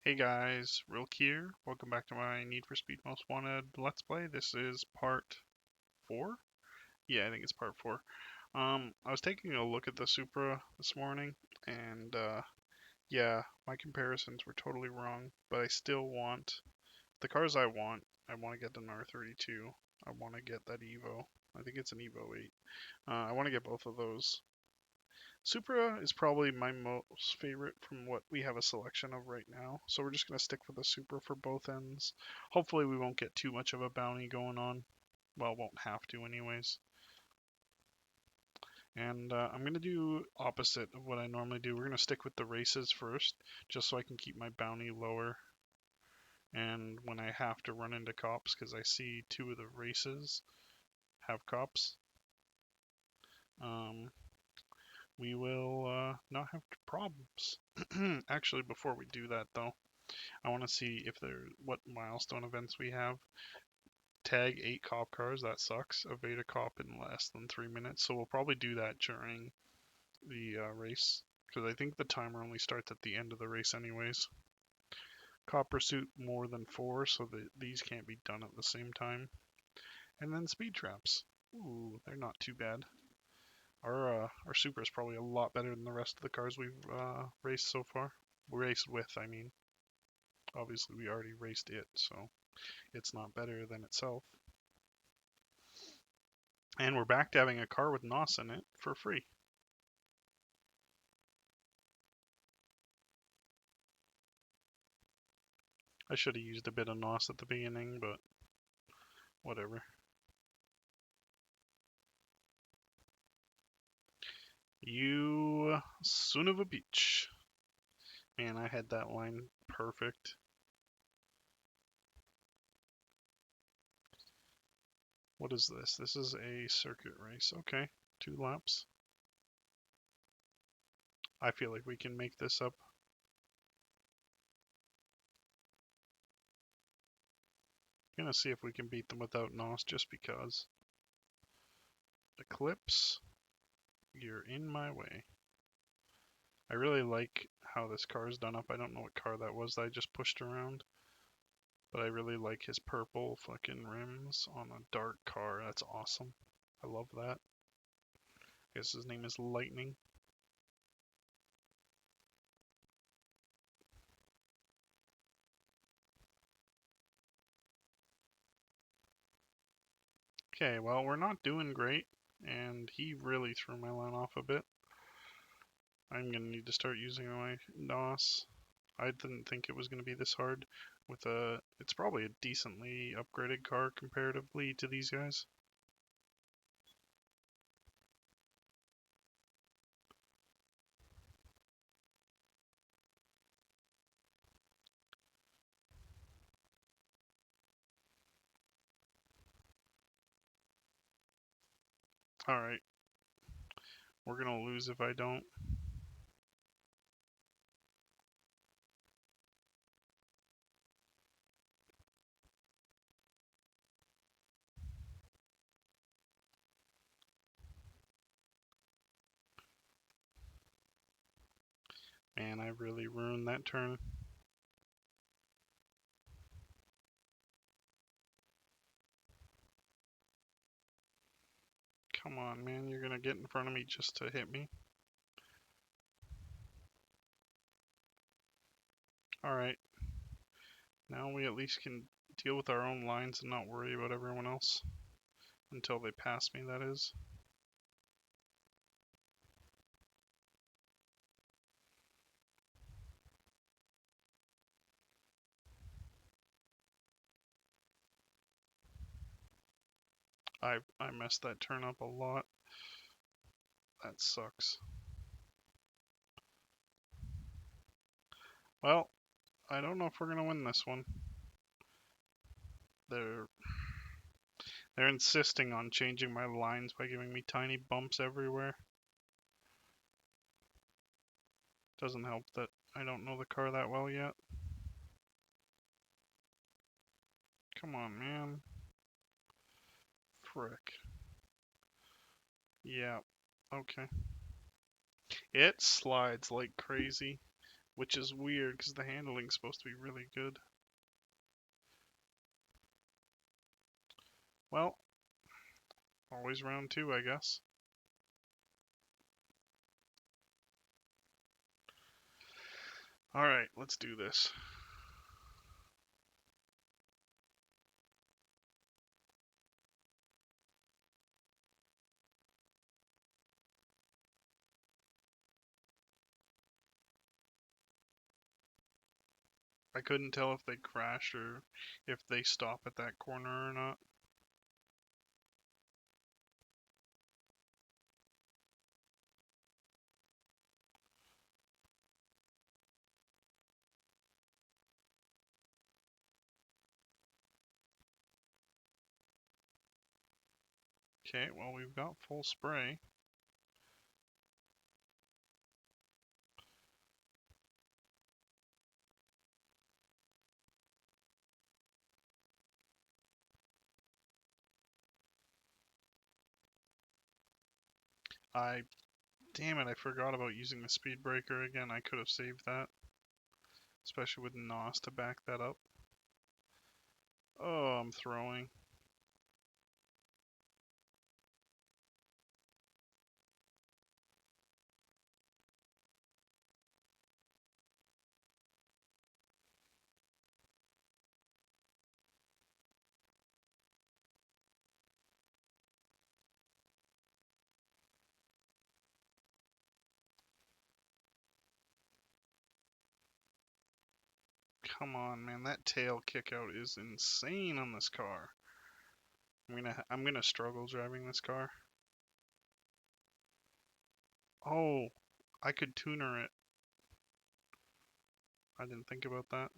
Hey guys, Rilk here. Welcome back to my Need for Speed Most Wanted Let's Play. This is part 4? Yeah, I think it's part 4. I was taking a look at the Supra this morning, and yeah, my comparisons were totally wrong, but I still want the cars I want. I want to get an R32. I want to get that Evo. I think it's an Evo 8. I want to get both of those. Supra is probably my most favorite from what we have a selection of right now. So we're just going to stick with the Supra for both ends. Hopefully we won't get too much of a bounty going on. Well, won't have to anyways. And I'm going to do opposite of what I normally do. We're going to stick with the races first, just so I can keep my bounty lower. And when I have to run into cops, because I see 2 of the races have cops, um, we will not have problems. Actually, before we do that though, I want to see if what milestone events we have. Tag 8 cop cars, that sucks. Evade a cop in less than 3 minutes. So we'll probably do that during the race, because I think the timer only starts at the end of the race anyways. Cop pursuit more than 4, so that these can't be done at the same time. And then speed traps. Ooh, they're not too bad. Our Supra is probably a lot better than the rest of the cars we've raced so far. Raced with, I mean. Obviously, we already raced it, so it's not better than itself. And we're back to having a car with NOS in it for free. I should have used a bit of NOS at the beginning, but whatever. You son of a bitch. Man, I had that line perfect. What is this? This is a circuit race. Okay, 2 laps. I feel like we can make this up. Gonna see if we can beat them without NOS just because. Eclipse, you're in my way. I really like how this car is done up. I don't know what car that was that I just pushed around, but I really like his purple fucking rims on a dark car. That's awesome. I love that. I guess his name is Lightning. Okay, well, we're not doing great, and he really threw my line off a bit. I'm gonna need to start using my NOS. I didn't think it was gonna be this hard with it's probably a decently upgraded car comparatively to these guys. Alright, we're gonna lose if I don't. Man, I really ruined that turn. Come on, man, you're gonna get in front of me just to hit me. Alright, now we at least can deal with our own lines and not worry about everyone else. Until they pass me, that is. I messed that turn up a lot. That sucks. Well, I don't know if we're gonna win this one. They're they're insisting on changing my lines by giving me tiny bumps everywhere. Doesn't help that I don't know the car that well yet. Come on, man. Frick. Yeah, okay. It slides like crazy. which is weird because the handling's supposed to be really good. Well, always round 2, I guess. Alright, let's do this. I couldn't tell if they crash or if they stop at that corner or not. Okay, well, we've got full spray. Damn it, I forgot about using the speed breaker again. I could have saved that, especially with NOS to back that up. Oh, I'm throwing. Come on, man, that tail kick out is insane on this car. I'm gonna struggle driving this car. Oh, I could tuner it. I didn't think about that.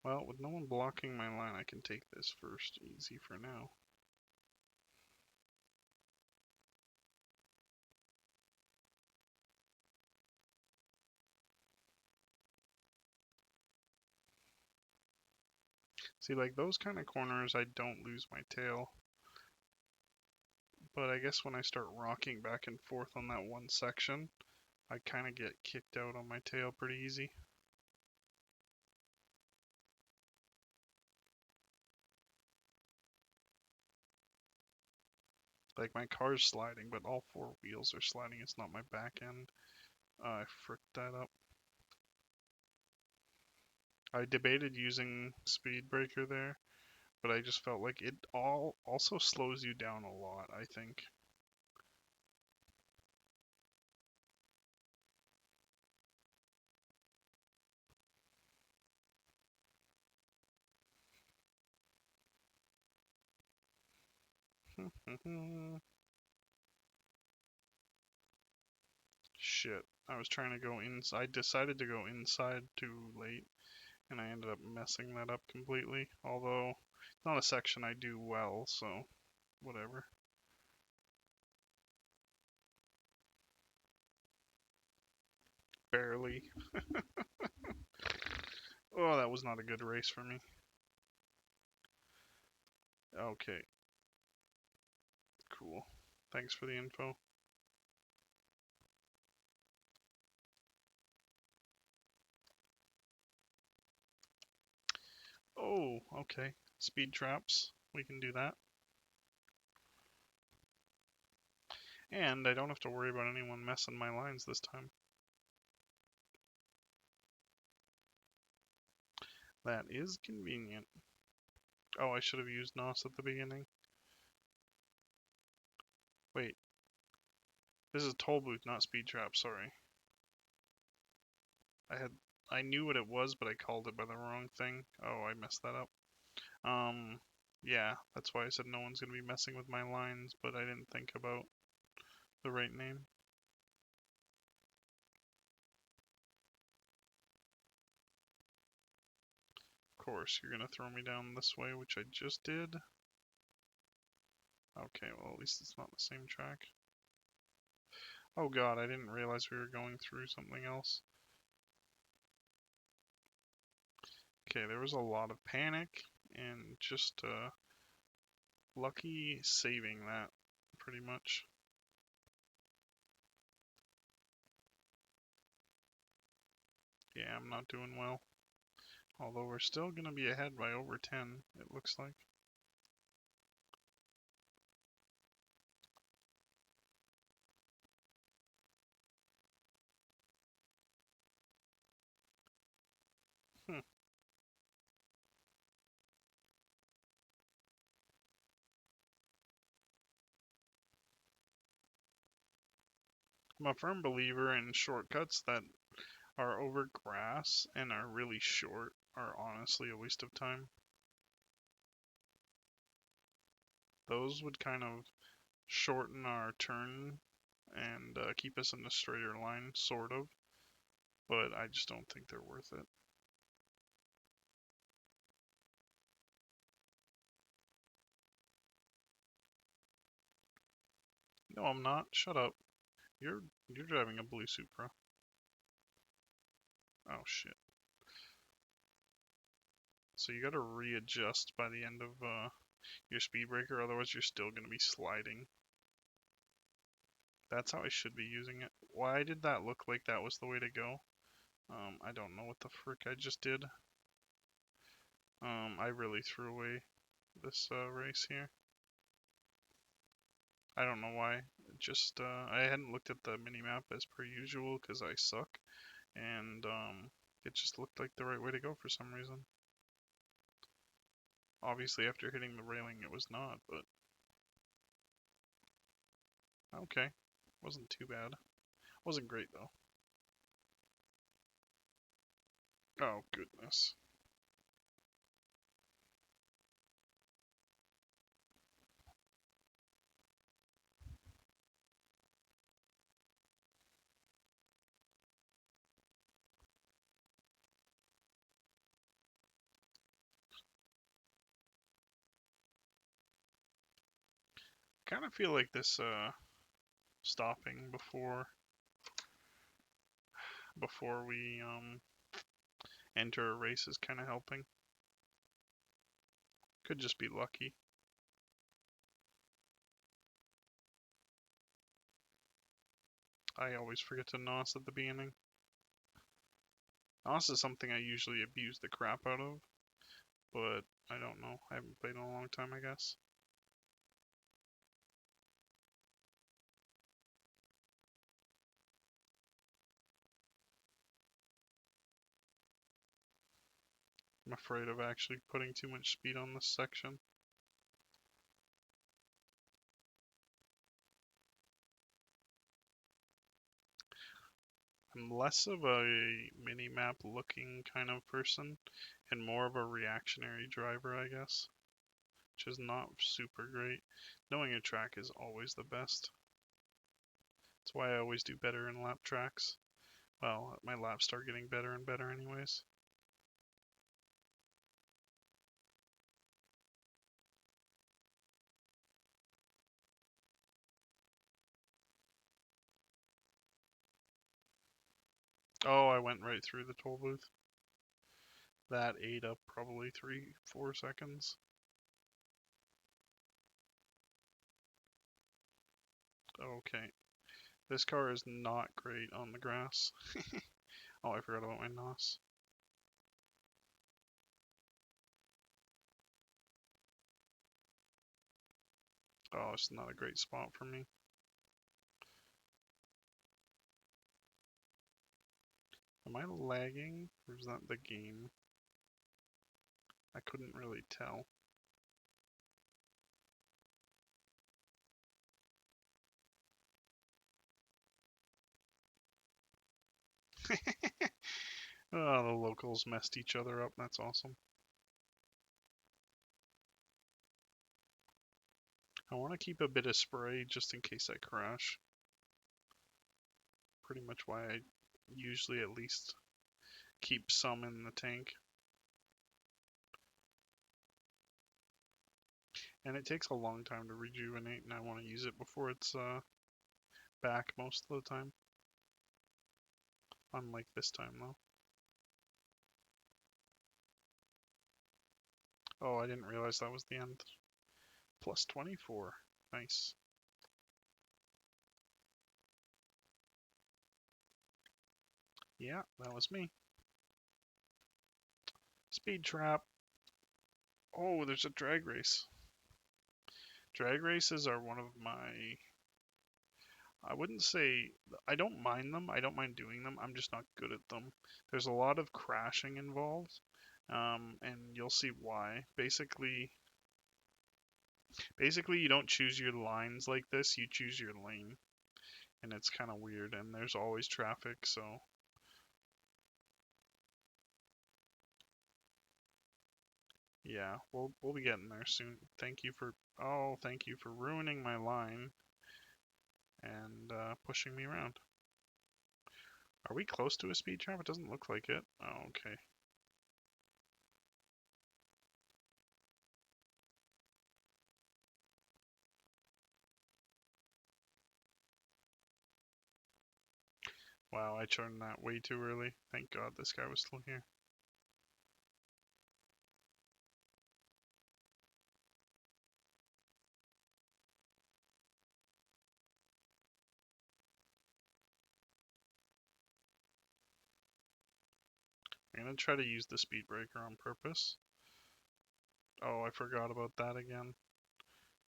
Well, with no one blocking my line, I can take this first easy for now. See, like those kind of corners, I don't lose my tail. But I guess when I start rocking back and forth on that one section, I kind of get kicked out on my tail pretty easy. Like my car's sliding, but all 4 wheels are sliding. It's not my back end. I fricked that up. I debated using speed breaker there, but I just felt like it also slows you down a lot, I think. Shit. I was trying to go inside. I decided to go inside too late, and I ended up messing that up completely. Although, it's not a section I do well, so whatever. Barely. Oh, that was not a good race for me. Okay, cool. Thanks for the info. Oh, okay. Speed traps. We can do that. And I don't have to worry about anyone messing my lines this time. That is convenient. Oh, I should have used NOS at the beginning. Wait. This is toll booth, not speed trap, sorry. I knew what it was, but I called it by the wrong thing. Oh, I messed that up. Yeah, that's why I said no one's gonna be messing with my lines, but I didn't think about the right name. Of course, you're gonna throw me down this way, which I just did. Okay, well, at least it's not the same track. Oh god, I didn't realize we were going through something else. Okay, there was a lot of panic, and just lucky saving that, pretty much. Yeah, I'm not doing well. Although we're still going to be ahead by over 10, it looks like. Hmm. I'm a firm believer in shortcuts that are over grass and are really short are honestly a waste of time. Those would kind of shorten our turn and keep us in a straighter line, sort of, but I just don't think they're worth it. No, I'm not. Shut up. You're driving a blue Supra. Oh shit. So you gotta readjust by the end of your speed breaker, otherwise you're still gonna be sliding. That's how I should be using it. Why did that look like that was the way to go? I don't know what the frick I just did. I really threw away this race here. I don't know why. Just I hadn't looked at the minimap as per usual because I suck, and it just looked like the right way to go for some reason. Obviously, after hitting the railing, it was not, but okay, wasn't too bad. Wasn't great though. Oh goodness. Kind of feel like this stopping before we enter a race is kind of helping. Could just be lucky. I always forget to NOS at the beginning. NOS is something I usually abuse the crap out of, but I don't know. I haven't played in a long time, I guess. I'm afraid of actually putting too much speed on this section. I'm less of a mini-map looking kind of person and more of a reactionary driver, I guess, which is not super great. Knowing a track is always the best. That's why I always do better in lap tracks. Well, my laps start getting better and better anyways. Oh, I went right through the toll booth. That ate up probably 3-4 seconds. Okay. This car is not great on the grass. Oh, I forgot about my NOS. Oh, it's not a great spot for me. Am I lagging, or is that the game? I couldn't really tell. Oh, the locals messed each other up. That's awesome. I want to keep a bit of spray just in case I crash. Pretty much why I usually at least keep some in the tank. And it takes a long time to rejuvenate, and I want to use it before it's back most of the time. Unlike this time, though. Oh, I didn't realize that was the end. Plus 24. Nice. Yeah, that was me. Speed trap. Oh, there's a drag race. Drag races are one of my. I wouldn't say. I don't mind them. I don't mind doing them. I'm just not good at them. There's a lot of crashing involved, and you'll see why. Basically, you don't choose your lines like this. You choose your lane, and it's kind of weird. And there's always traffic, so yeah, we'll be getting there soon. Thank you for ruining my line and pushing me around. Are we close to a speed trap? It doesn't look like it. Oh, okay. Wow, I turned that way too early. Thank God this guy was still here. I'm gonna try to use the speed breaker on purpose. Oh, I forgot about that again.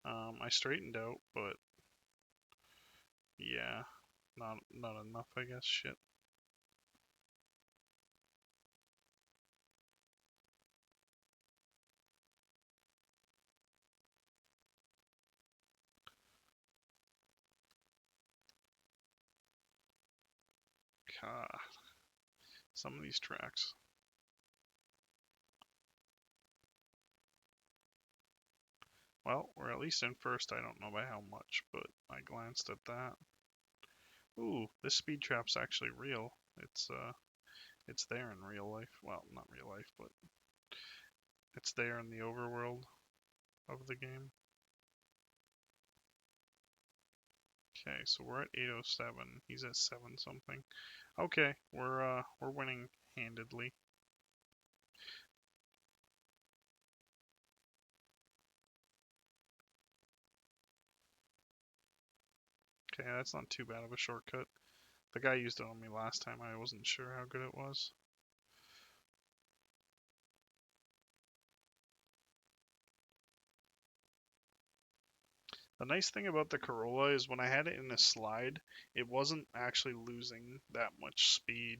I straightened out, but yeah, not enough, I guess. Shit. God, some of these tracks. Well, we're at least in first. I don't know by how much, but I glanced at that. Ooh, this speed trap's actually real. It's there in real life. Well, not real life, but it's there in the overworld of the game. Okay, so we're at 807. He's at 7 something. Okay, we're winning handedly. Okay, that's not too bad of a shortcut. The guy used it on me last time. I wasn't sure how good it was. The nice thing about the Corolla is when I had it in a slide, it wasn't actually losing that much speed.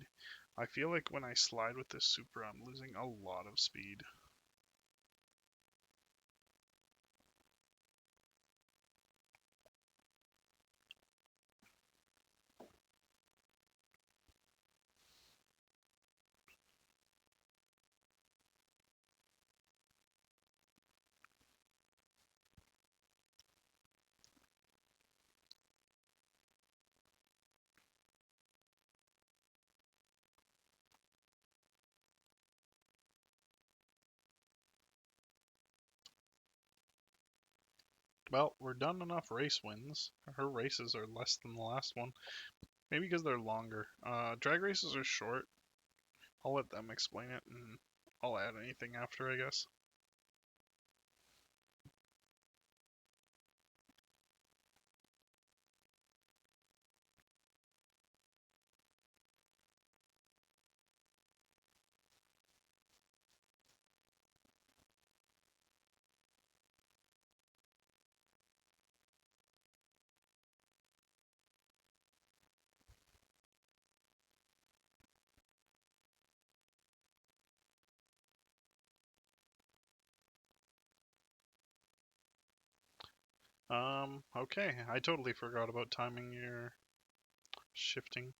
I feel like when I slide with this Supra, I'm losing a lot of speed. Well, we're done enough race wins. Her races are less than the last one. Maybe because they're longer. Drag races are short. I'll let them explain it and I'll add anything after, I guess. Okay. I totally forgot about timing your shifting.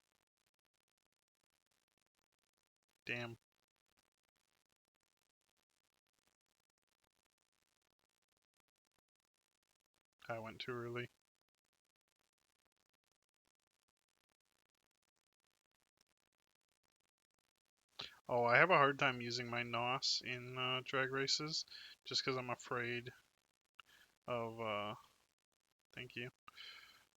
Damn, I went too early. Oh, I have a hard time using my NOS in drag races just because I'm afraid of, thank you,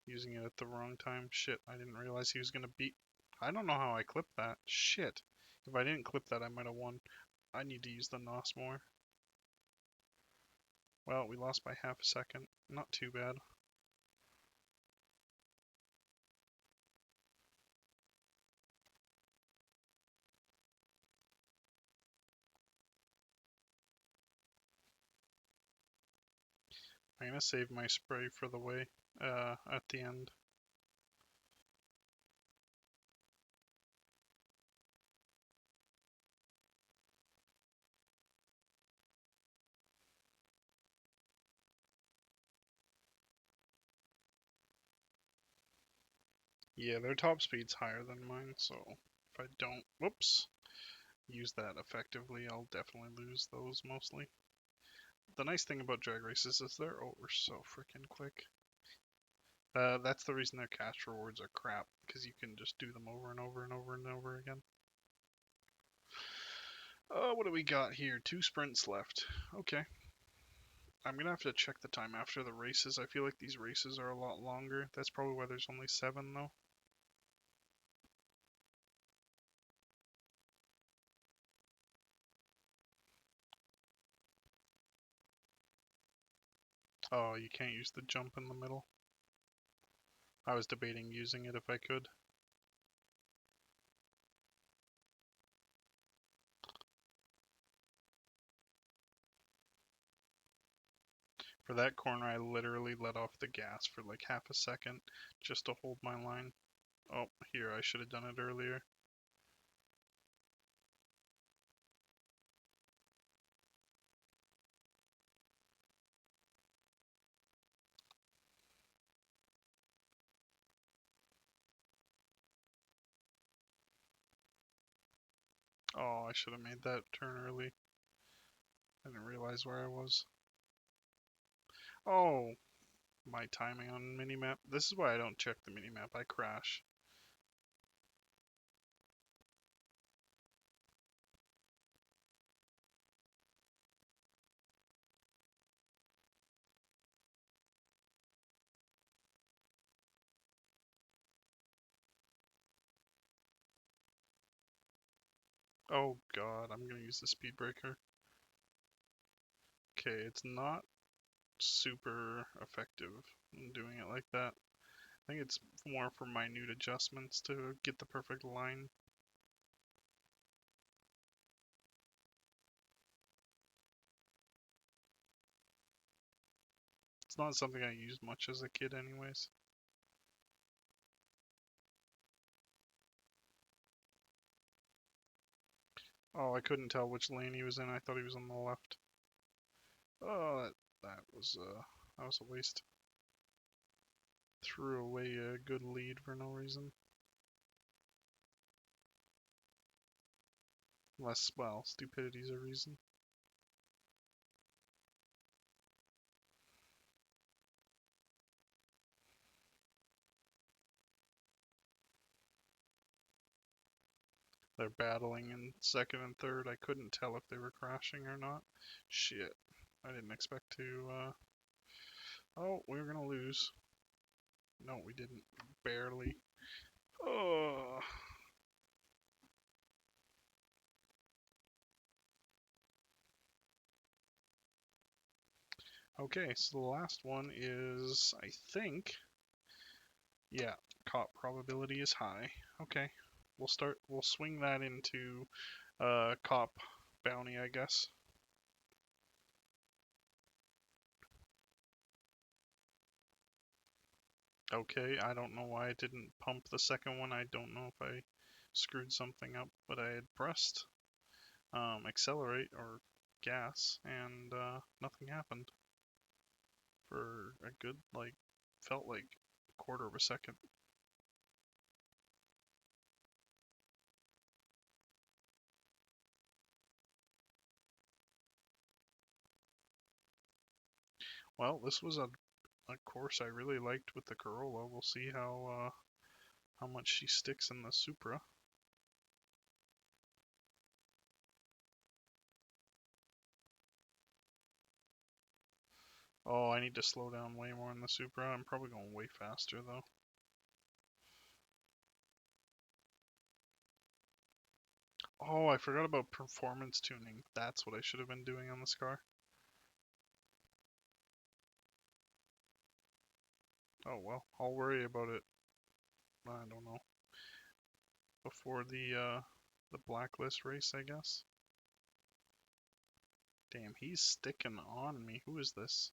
using it at the wrong time. Shit, I didn't realize he was gonna beat. I don't know how I clipped that. Shit. If I didn't clip that, I might have won. I need to use the NOS more. Well, we lost by half a second. Not too bad. I'm gonna save my spray for the way at the end. Yeah, their top speed's higher than mine, so if I don't, whoops, use that effectively, I'll definitely lose those mostly. The nice thing about drag races is they're over so freaking quick. That's the reason their cash rewards are crap, because you can just do them over and over and over and over again. What do we got here? 2 sprints left. Okay. I'm gonna have to check the time after the races. I feel like these races are a lot longer. That's probably why there's only 7 though. Oh, you can't use the jump in the middle. I was debating using it if I could. For that corner, I literally let off the gas for like half a second just to hold my line. Oh, here, I should have done it earlier. Oh, I should have made that turn early. I didn't realize where I was. Oh, my timing on minimap. This is why I don't check the minimap. I crash. Oh god, I'm gonna use the speed breaker. Okay, it's not super effective in doing it like that. I think it's more for minute adjustments to get the perfect line. It's not something I used much as a kid anyways. Oh, I couldn't tell which lane he was in. I thought he was on the left. Oh, that was a waste. Threw away a good lead for no reason. Unless, well, stupidity's a reason. They're battling in second and third. I couldn't tell if they were crashing or not. Shit. I didn't expect to, Oh, we were gonna lose. No, we didn't. Barely. Oh. Okay, so the last one is, I think, yeah, caught probability is high. Okay, we'll swing that into cop bounty, I guess. Okay, I don't know why I didn't pump the second one. I don't know if I screwed something up, but I had pressed accelerate or gas, and nothing happened for a good, like, felt like a quarter of a second. Well, this was a course I really liked with the Corolla. We'll see how much she sticks in the Supra. Oh, I need to slow down way more in the Supra. I'm probably going way faster though. Oh, I forgot about performance tuning. That's what I should have been doing on this car. Oh well, I'll worry about it. I don't know. Before the blacklist race, I guess. Damn, he's sticking on me. Who is this?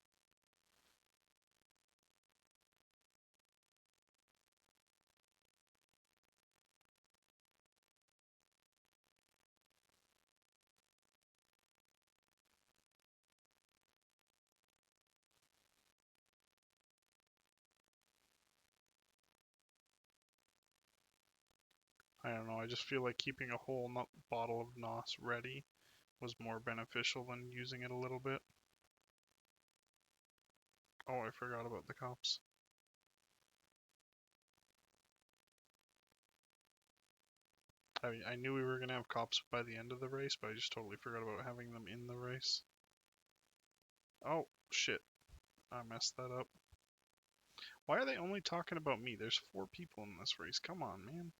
I don't know. I just feel like keeping a whole bottle of NOS ready was more beneficial than using it a little bit. Oh, I forgot about the cops. I knew we were going to have cops by the end of the race, but I just totally forgot about having them in the race. Oh, shit. I messed that up. Why are they only talking about me? There's 4 people in this race. Come on, man.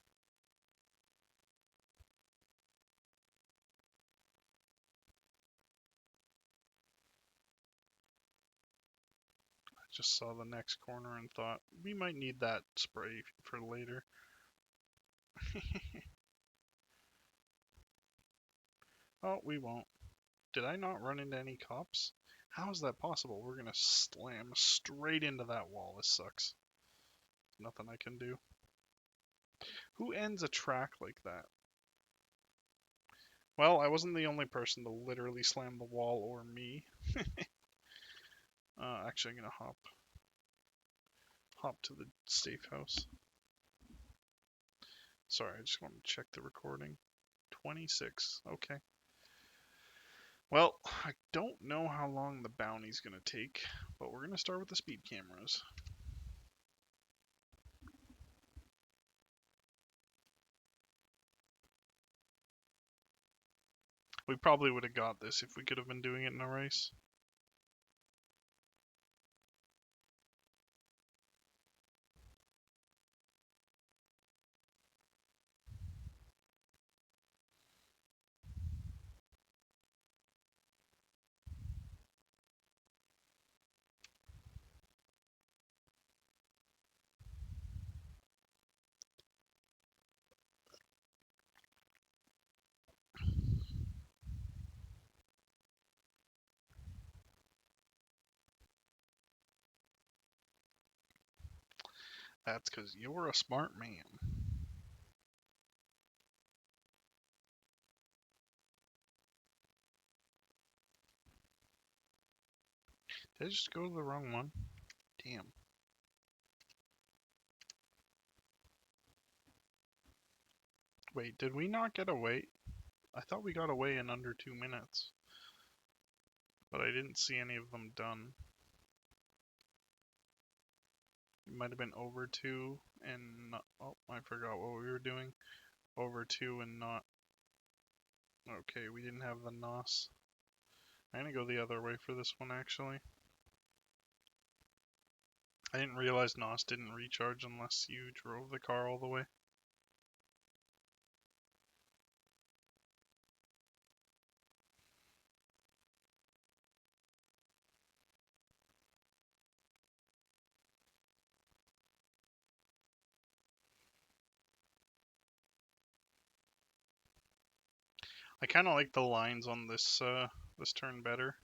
I just saw the next corner and thought, we might need that spray for later. Oh, we won't. Did I not run into any cops? How is that possible? We're gonna slam straight into that wall. This sucks. Nothing I can do. Who ends a track like that? Well, I wasn't the only person to literally slam the wall or me. Actually, I'm gonna hop to the safe house. Sorry, I just want to check the recording. 26. Okay. Well, I don't know how long the bounty's gonna take, but we're gonna start with the speed cameras. We probably would have got this if we could have been doing it in a race. That's because you're a smart man. Did I just go to the wrong one? Damn. Wait, did we not get away? I thought we got away in under 2 minutes. But I didn't see any of them done. It might have been over 2 and not, oh, I forgot what we were doing. Over 2 and not. Okay, we didn't have the NOS. I'm gonna go the other way for this one actually. I didn't realize NOS didn't recharge unless you drove the car all the way. I kind of like the lines on this turn better.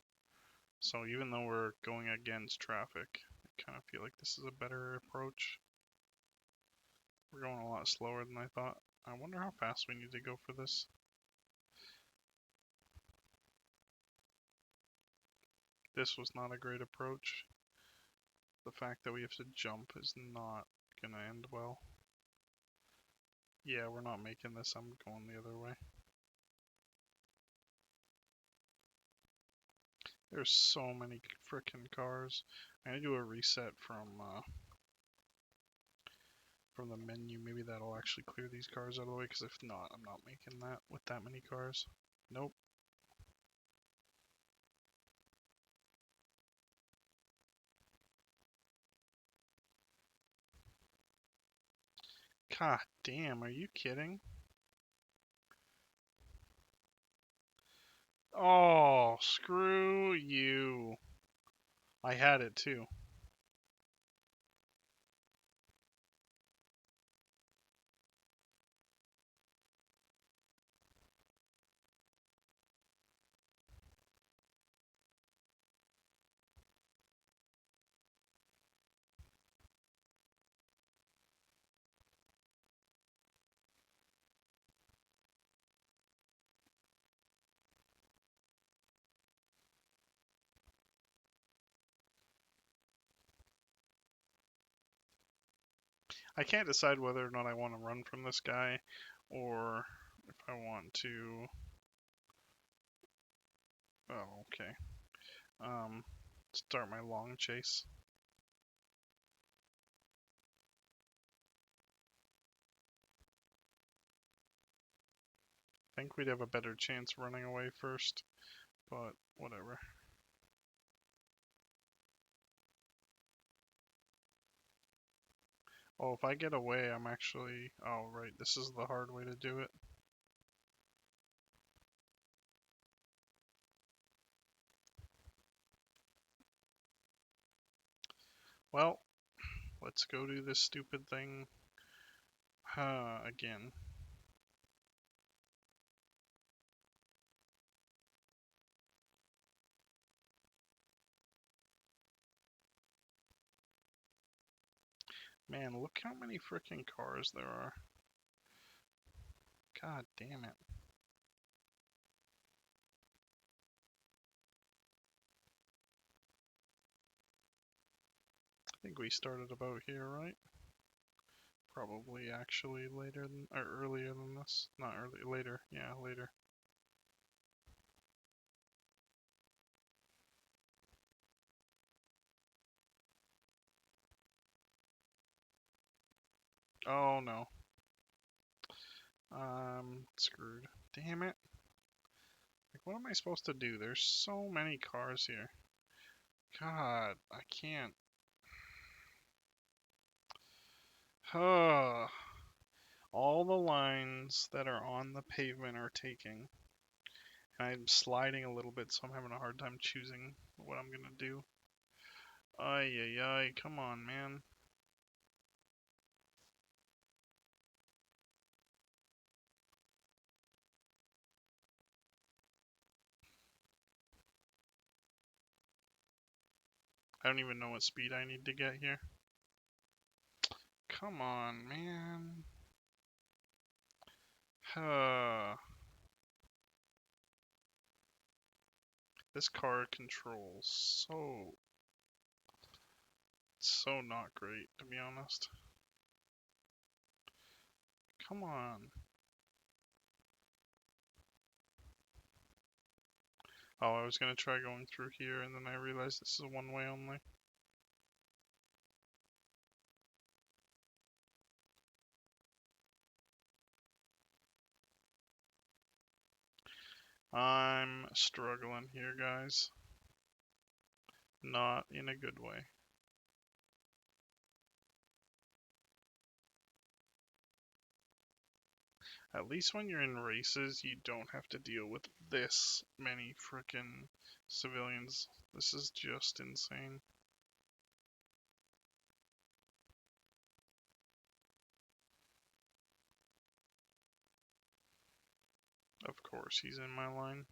So even though we're going against traffic, I kind of feel like this is a better approach. We're going a lot slower than I thought. I wonder how fast we need to go for this. This was not a great approach. The fact that we have to jump is not gonna end well. Yeah, we're not making this. I'm going the other way. There's so many frickin' cars. I'm gonna do a reset from the menu. Maybe that'll actually clear these cars out of the way, because if not, I'm not making that with that many cars. Nope. God damn, are you kidding? Oh, screw you. I had it too. I can't decide whether or not I want to run from this guy or if I want to, oh, okay, start my long chase. I think we'd have a better chance running away first, but whatever. Oh, if I get away, I'm actually, oh, right, this is the hard way to do it. Well, let's go do this stupid thing again. Man, look how many freaking cars there are. God damn it. I think we started about here, right? Probably actually later than, or earlier than this. Not early, later. Yeah, later. Oh no. I'm screwed. Damn it. Like, what am I supposed to do? There's so many cars here. God, I can't. All the lines that are on the pavement are taking. And I'm sliding a little bit, so I'm having a hard time choosing what I'm gonna do. Ay, ay, ay, come on, man. I don't even know what speed I need to get here. Come on, man. This car controls so not great, to be honest. Come on. Oh, I was gonna try going through here, and then I realized this is one way only. I'm struggling here, guys. Not in a good way. At least when you're in races, you don't have to deal with this many frickin' civilians. This is just insane. Of course, he's in my line.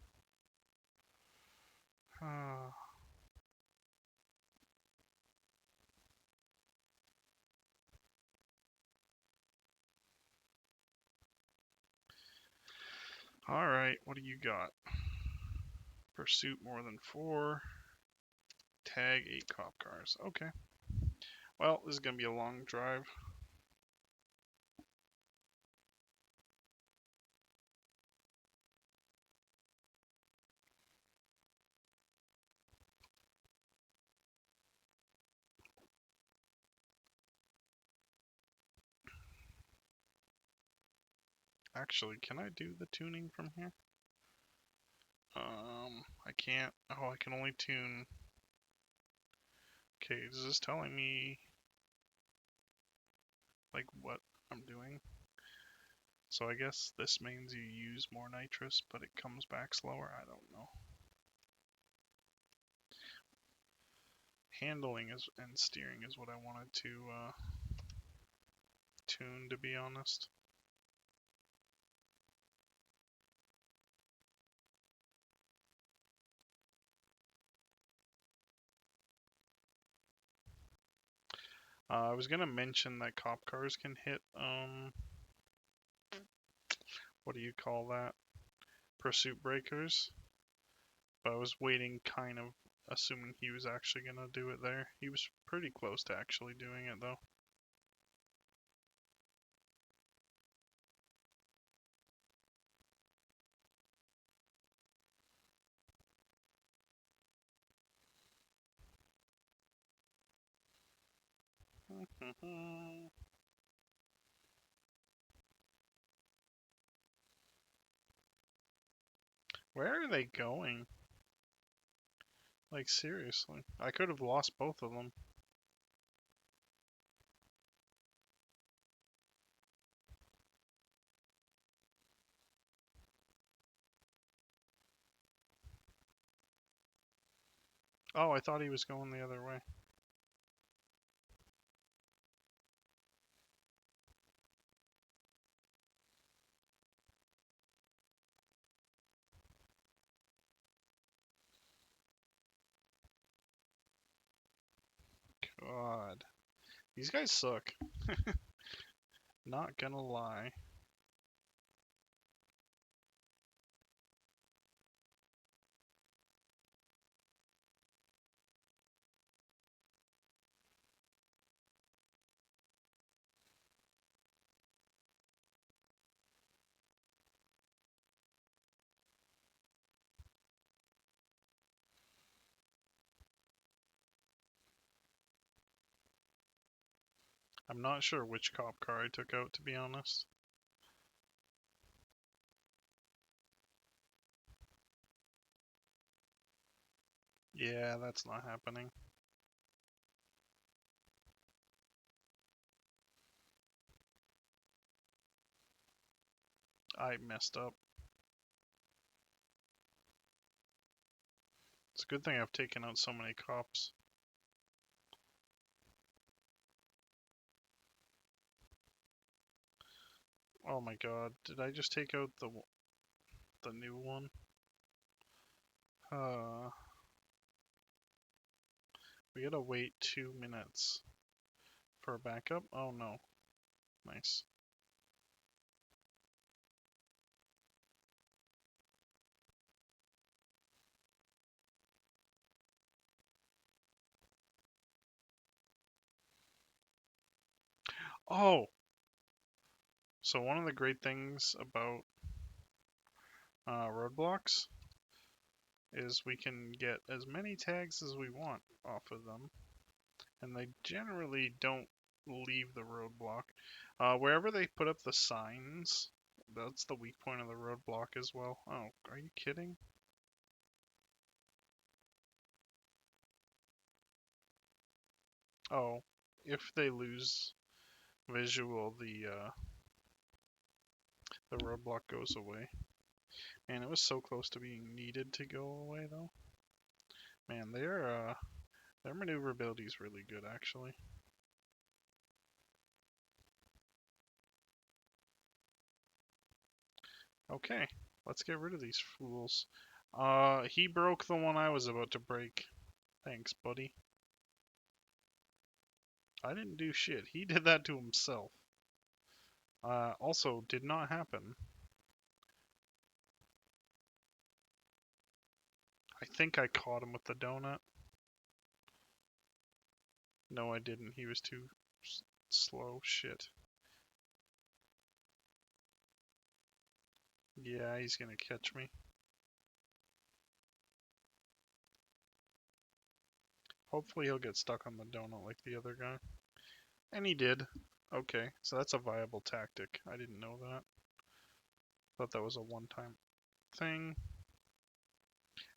Alright, what do you got? Pursuit more than 4. Tag 8 cop cars. Okay. Well, this is gonna be a long drive. Actually, can I do the tuning from here? I can't. Oh, I can only tune. Okay, is this telling me like what I'm doing? So I guess this means you use more nitrous, but it comes back slower. I don't know. Handling is and steering is what I wanted to tune, to be honest. I was gonna mention that cop cars can hit what do you call that? Pursuit breakers. But I was waiting, kind of assuming he was actually gonna do it there. He was pretty close to actually doing it though. Where are they going? Like, seriously. I could have lost both of them. Oh, I thought he was going the other way. God. These guys suck. Not gonna lie. I'm not sure which cop car I took out, to be honest. Yeah, that's not happening. I messed up. It's a good thing I've taken out so many cops. Oh my god, did I just take out the new one? We gotta wait 2 minutes for a backup? Oh no. Nice. Oh! So one of the great things about roadblocks is we can get as many tags as we want off of them, and they generally don't leave the roadblock. Wherever they put up the signs, that's the weak point of the roadblock as well. Oh, are you kidding? Oh, if they lose visual, the roadblock goes away. Man, it was so close to being needed to go away though. Man, their maneuverability is really good actually. Okay, let's get rid of these fools. He broke the one I was about to break. Thanks, buddy. I didn't do shit. He did that to himself. Also, did not happen. I think I caught him with the donut. No, I didn't. He was too slow. Shit. Yeah, he's gonna catch me. Hopefully he'll get stuck on the donut like the other guy. And he did. Okay, so that's a viable tactic. I didn't know that. Thought that was a one-time thing.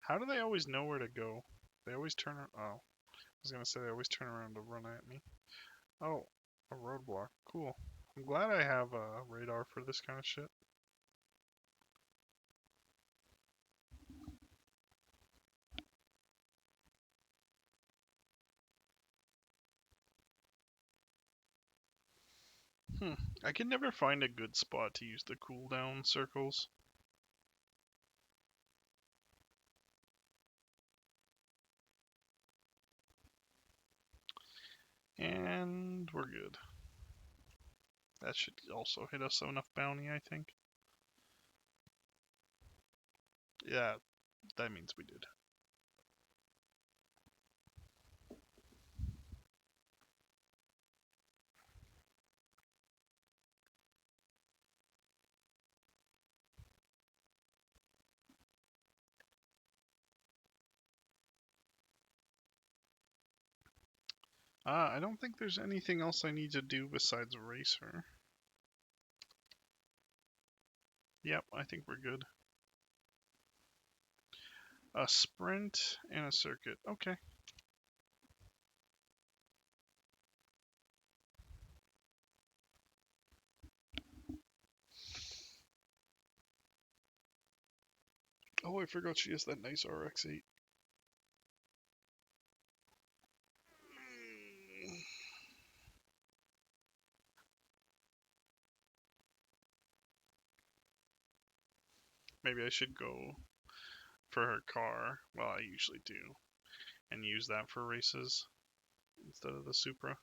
How do they always know where to go? They always turn. Oh, I was gonna say they always turn around to run at me. Oh, a roadblock. Cool. I'm glad I have a radar for this kind of shit. Hmm. I can never find a good spot to use the cooldown circles. And we're good. That should also hit us enough bounty, I think. Yeah, that means we did. I don't think there's anything else I need to do besides race her. Yep, I think we're good. A sprint and a circuit. Okay. Oh, I forgot she has that nice RX-8. Maybe I should go for her car. Well, I usually do. And use that for races instead of the Supra.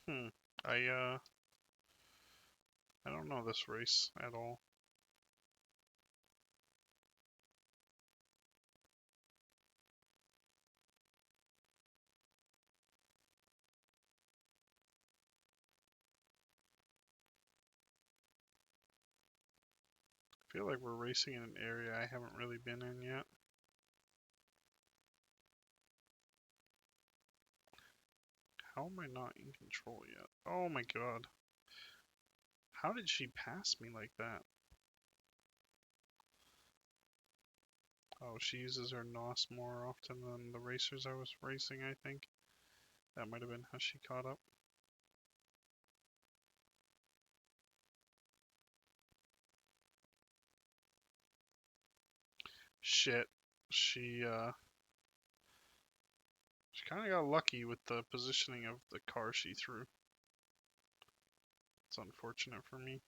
Hmm. I uh I don't know this race at all. I feel like we're racing in an area I haven't really been in yet. How am I not in control yet? Oh my god. How did she pass me like that? Oh, she uses her NOS more often than the racers I was racing, I think. That might have been how she caught up. Shit. She she kind of got lucky with the positioning of the car she threw. It's unfortunate for me.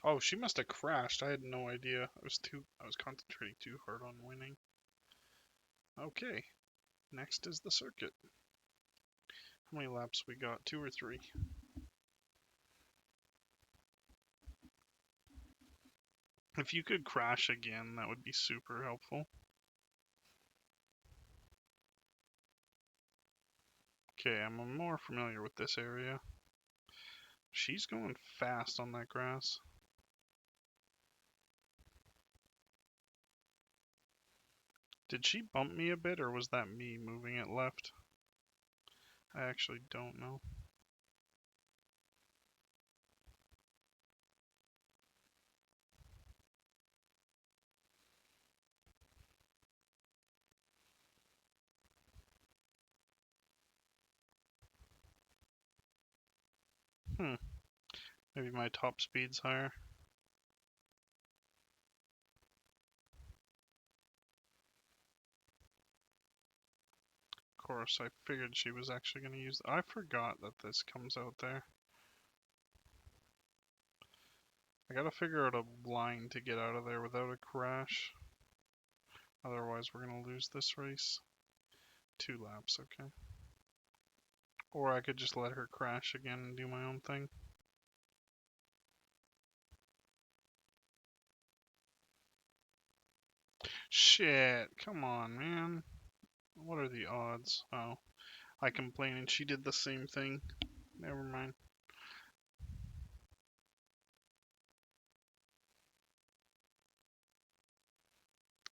Oh, she must have crashed. I had no idea. I was concentrating too hard on winning. Okay, next is the circuit. How many laps we got? 2 or 3? If you could crash again, that would be super helpful. Okay, I'm more familiar with this area. She's going fast on that grass. Did she bump me a bit, or was that me moving it left? I actually don't know. Hmm. Maybe my top speed's higher. Of course, I figured she was actually going to use... I forgot that this comes out there. I gotta figure out a line to get out of there without a crash. Otherwise, we're gonna lose this race. 2 laps, okay. Or I could just let her crash again and do my own thing. Shit, come on, man. What are the odds? Oh, I complained and she did the same thing. Never mind.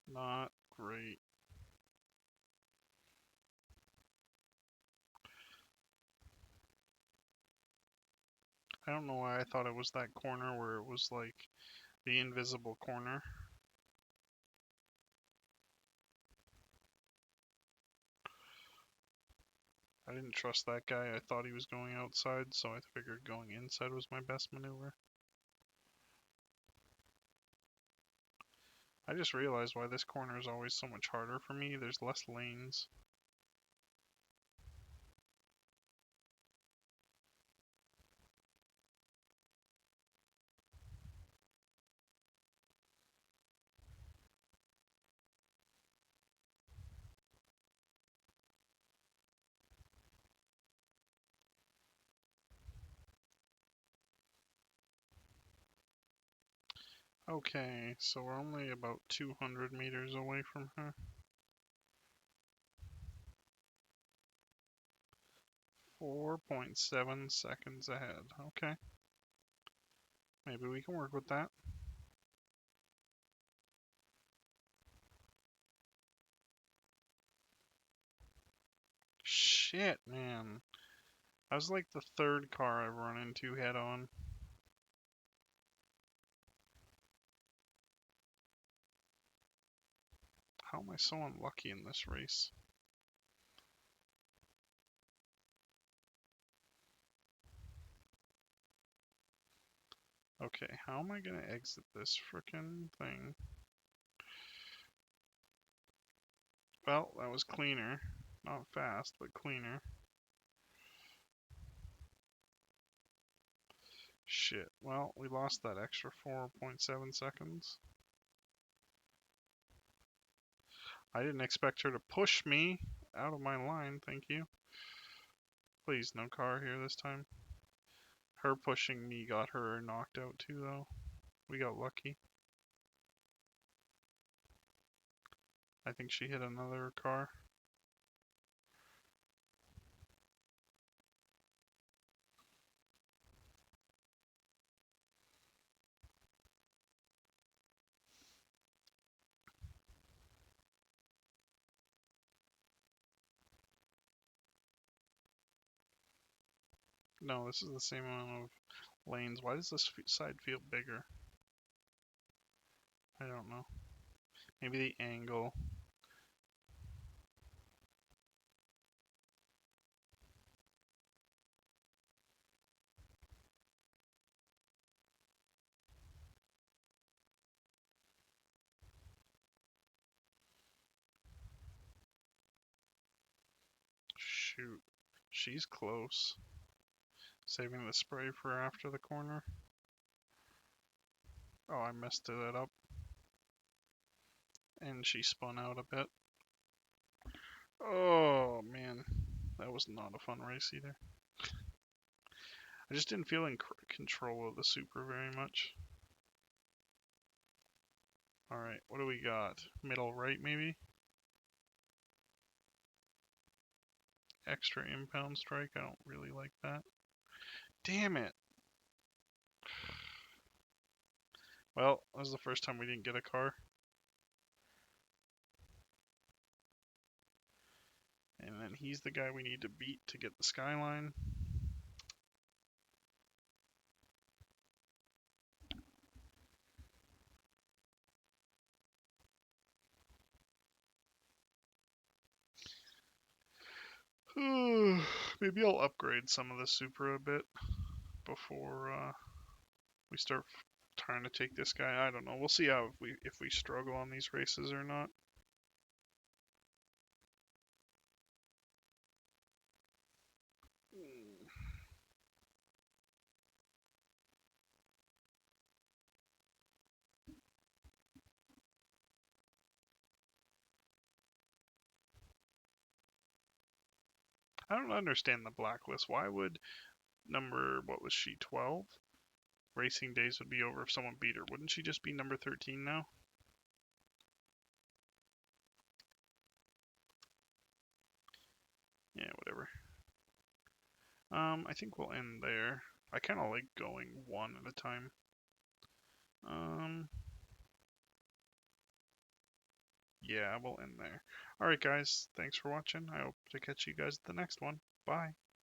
Not great. I don't know why I thought it was that corner where it was like the invisible corner. I didn't trust that guy. I thought he was going outside, so I figured going inside was my best maneuver. I just realized why this corner is always so much harder for me. There's less lanes. Okay, so we're only about 200 meters away from her. 4.7 seconds ahead. Okay. Maybe we can work with that. Shit, man. That was like the third car I've run into head on. How am I so unlucky in this race? Okay, how am I gonna exit this frickin' thing? Well, that was cleaner. Not fast, but cleaner. Shit. Well, we lost that extra 4.7 seconds. I didn't expect her to push me out of my line, thank you. Please, no car here this time. Her pushing me got her knocked out too, though. We got lucky. I think she hit another car. No, this is the same amount of lanes. Why does this side feel bigger? I don't know. Maybe the angle. Shoot. She's close. Saving the spray for after the corner. Oh, I messed it up. And she spun out a bit. Oh, man. That was not a fun race either. I just didn't feel in control of the Supra very much. Alright, what do we got? Middle right, maybe? Extra impound strike. I don't really like that. Damn it. Well, that was the first time we didn't get a car. And then he's the guy we need to beat to get the skyline. Maybe I'll upgrade some of the Supra a bit before we start trying to take this guy. I don't know. We'll see how if we struggle on these races or not. I don't understand the blacklist. Why would number, what was she, 12? Racing days would be over if someone beat her. Wouldn't she just be number 13 now? Yeah, whatever. I think we'll end there. I kind of like going one at a time. Yeah, we'll end there. Alright guys, thanks for watching. I hope to catch you guys at the next one. Bye.